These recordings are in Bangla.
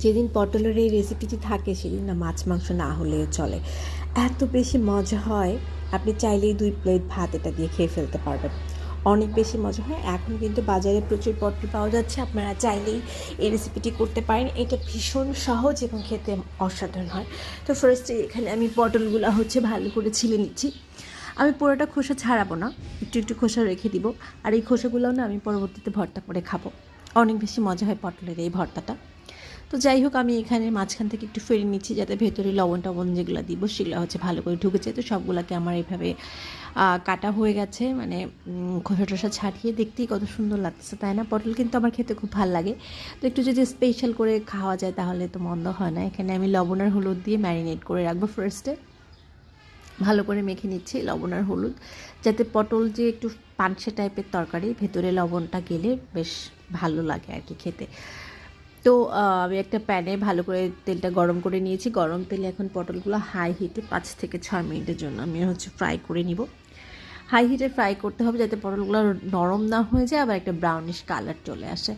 যেদিন পটলের এই রেসিপিটি থাকে সেদিন না মাছ মাংস না হলেও চলে। এত বেশি মজা হয়, আপনি চাইলেই 2 প্লেট ভাত এটা দিয়ে খেয়ে ফেলতে পারবেন। অনেক বেশি মজা হয়। এখন কিন্তু বাজারে প্রচুর পটল পাওয়া যাচ্ছে। আপনারা চাইলেই এই রেসিপিটি করতে পারেন। এটা ভীষণ সহজ এবং খেতে অসাধারণ হয়। তো ফার্স্টে এখানে আমি পটলগুলো ভালো করে ছিলে নিচ্ছি। আমি পুরোটা খোসা ছাড়াবো না, একটু একটু খোসা রেখে দিব। আর এই খোসাগুলোও না আমি পরবর্তীতে ভর্তা করে খাবো। অনেক বেশি মজা হয় পটলের এই ভর্তাটা। তো যাই হোক, আমি এখানে মাঝখান থেকে একটু ফেড়ে নিচ্ছি যাতে ভেতরে লবণ টবণ যেগুলো দিব সেগুলো ভালো করে ঢুকেছে। তো সবগুলোকে আমার এইভাবে কাটা হয়ে গেছে, মানে খোসা টোসা ছাড়িয়ে। দেখতেই কত সুন্দর লাগতেছে, তাই না? পটল কিন্তু আমার খেতে খুব ভালো লাগে। তো একটু যদি স্পেশাল করে খাওয়া যায় তাহলে তো মন্দ হয় না। এখানে আমি লবণ আর হলুদ দিয়ে ম্যারিনেট করে রাখবো। ফার্স্টে ভালো করে মেখে নিচ্ছি লবণ আর হলুদ, যাতে পটল যে একটু পানসে টাইপের তরকারি, ভেতরে লবণটা গেলে বেশ ভালো লাগে আর কি খেতে। তো আমি একটা প্যানে ভালো করে তেলটা গরম করে নিয়েছি। গরম তেলে এখন পটলগুলো হাই হিটে 5 থেকে 6 মিনিটের জন্য আমি ফ্রাই করে নিব। হাই হিটে ফ্রাই করতে হবে যাতে পটলগুলো নরম না হয়ে যায়, আবার একটা ব্রাউনিশ কালার চলে আসে।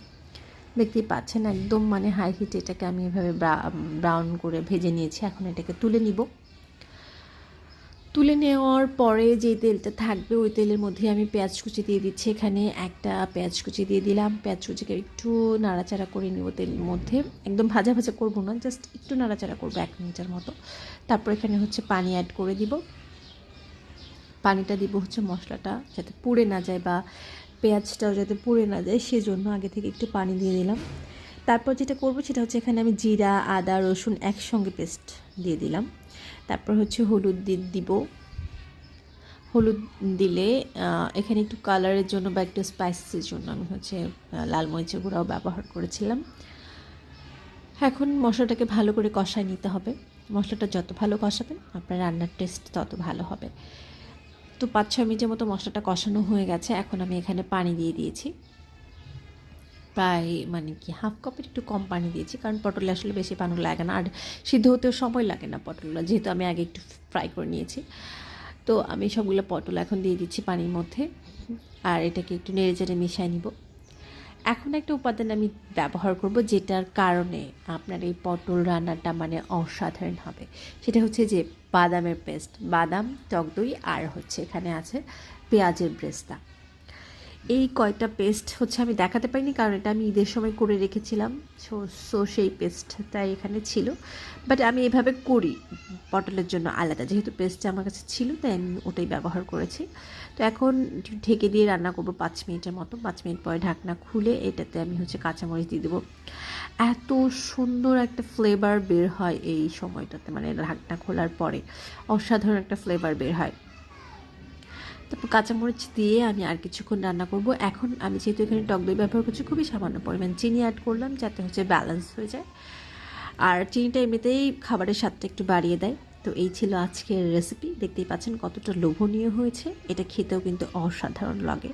দেখতেই পাচ্ছেন একদম মানে হাই হিটে এটাকে আমি এভাবে ব্রাউন করে ভেজে নিয়েছি। এখন এটাকে তুলে নিব। তুলে নেওয়ার পরে যে তেলটা থাকবে ওই তেলের মধ্যে আমি পেঁয়াজ কুচি দিয়ে দিচ্ছি। এখানে একটা পেঁয়াজ কুচি দিয়ে দিলাম। পেঁয়াজ কুচিকে একটু নাড়াচাড়া করে নেব তেলের মধ্যে। একদম ভাজা ভাজা করবো না, জাস্ট একটু নাড়াচাড়া করবো 1 মিনিটের মতো। তারপর এখানে পানি অ্যাড করে দিব। পানিটা দিব মশলাটা যাতে পুড়ে না যায় বা পেঁয়াজটাও যাতে পুড়ে না যায়, সেজন্য আগে থেকে একটু পানি দিয়ে দিলাম। তারপর যেটা করবো সেটা এখানে আমি জিরা, আদা, রসুন একসঙ্গে পেস্ট দিয়ে দিলাম। তারপর হলুদ দিব। হলুদ দিলে এখানে একটু কালারের জন্য বা একটু স্পাইসের জন্য আমি লাল মরিচের গুঁড়াও ব্যবহার করেছিলাম। এখন মশলাটাকে ভালো করে কষায় নিতে হবে। মশলাটা যত ভালো কষাবেন আপনার রান্নার টেস্ট তত ভালো হবে। তো 5-6 মিনিটের মতো মশলাটা কষানো হয়ে গেছে। এখন আমি এখানে পানি দিয়ে দিয়েছি, প্রায় হাফ কাপের একটু কম পানি দিয়েছি, কারণ পটলে আসলে বেশি পানি লাগে না, আর সিদ্ধ হতেও সময় লাগে না পটলগুলো, যেহেতু আমি আগে একটু ফ্রাই করে নিয়েছি। তো আমি সবগুলো পটল এখন দিয়ে দিচ্ছি পানির মধ্যে, আর এটাকে একটু নেড়েচেড়ে মিশিয়ে নিব। এখন একটা উপাদান আমি ব্যবহার করব যেটার কারণে আপনার এই পটল রান্নাটা অসাধারণ হবে। সেটা যে বাদামের পেস্ট, বাদাম, টক দই, আর এখানে আছে পেঁয়াজের ব্রেস্তা। এই কয়টা পেস্ট আমি দেখাতে পারিনি, কারণ এটা আমি ঈদের সময় করে রেখেছিলাম। সো সেই পেস্টটাই এখানে ছিল, বাট আমি এভাবে করি পটলের জন্য আলাদা, যেহেতু পেস্টটা আমার কাছে ছিল তাই আমি ওটাই ব্যবহার করেছি। তো এখন ঢেকে দিয়ে রান্না করব 5 মিনিটের মতো। 5 মিনিট পরে ঢাকনা খুলে এটাতে আমি কাঁচামরিচ দিয়ে দেবো। এত সুন্দর একটা ফ্লেভার বের হয় এই সময়টাতে, ঢাকনা খোলার পরে অসাধারণ একটা ফ্লেভার বের হয়। তারপর কাঁচামরিচ দিয়ে আমি আর কিছুক্ষণ রান্না করব। এখন আমি যেহেতু এখানে টক দই ব্যবহার করছি, খুবই সামান্য পরিমাণ চিনি অ্যাড করলাম যাতে ব্যালেন্স হয়ে যায়। আর চিনিটা এমনিতেই খাবারের স্বাদটা একটু বাড়িয়ে দেয়। তো এই ছিল আজকের রেসিপি। দেখতেই পাচ্ছেন কতটা লোভনীয় হয়েছে। এটা খেতেও কিন্তু অসাধারণ লাগে।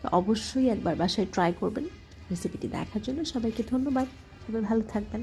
তো অবশ্যই একবার বাসায় ট্রাই করবেন। রেসিপিটি দেখার জন্য সবাইকে ধন্যবাদ। সবাই ভালো থাকবেন।